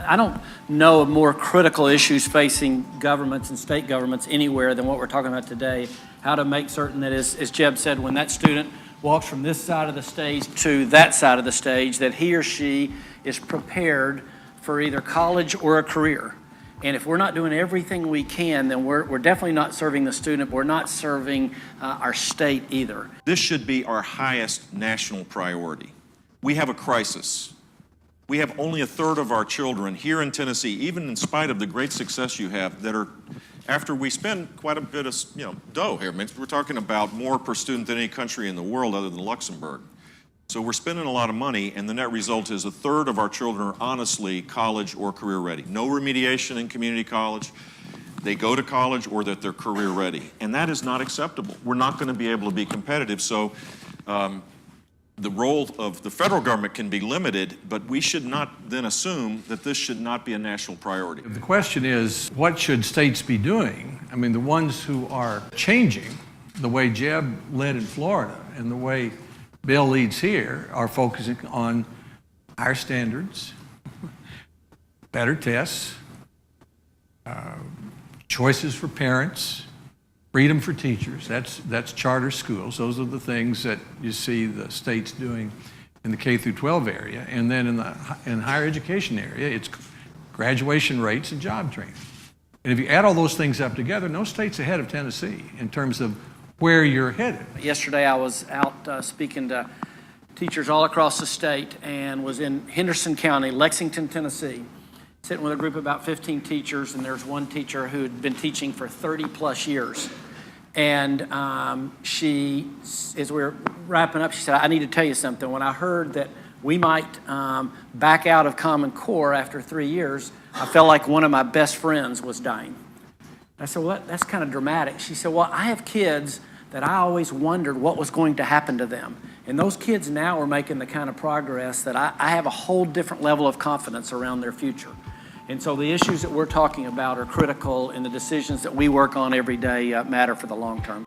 I don't know of more critical issues facing governments and state governments anywhere than what we're talking about today. How to make certain that, as Jeb said, when that student walks from this side of the stage to that side of the stage, that he or she is prepared for either college or a career. And if we're not doing everything we can, then we're definitely not serving the student. We're not serving our state either. This should be our highest national priority. We have a crisis. We have only a third of our children here in Tennessee, even in spite of the great success you have, that are, after we spend quite a bit of dough here. I mean, we're talking about more per student than any country in the world other than Luxembourg. So we're spending a lot of money, and the net result is a third of our children are honestly college or career ready. No remediation in community college. They go to college or that they're career ready. And that is not acceptable. We're not going to be able to be competitive. So the role of the federal government can be limited, but we should not then assume that this should not be a national priority. The question is, what should states be doing? I mean, the ones who are changing, the way Jeb led in Florida and the way Bill leads here, are focusing on higher standards, better tests, choices for parents, freedom for teachers. That's charter schools. Those are the things that you see the states doing in the K through 12 area. And then in higher education area, it's graduation rates and job training. And if you add all those things up together, no state's ahead of Tennessee in terms of where you're headed. Yesterday I was out speaking to teachers all across the state and was in Henderson County, Lexington, Tennessee, sitting with a group of about 15 teachers, and there's one teacher who'd been teaching for 30 plus years. And she, as we were wrapping up, she said, I need to tell you something. When I heard that we might back out of Common Core after 3 years, I felt like one of my best friends was dying. I said, well, that's kind of dramatic. She said, well, I have kids that I always wondered what was going to happen to them. And those kids now are making the kind of progress that I have a whole different level of confidence around their future. And so the issues that we're talking about are critical, and the decisions that we work on every day matter for the long term.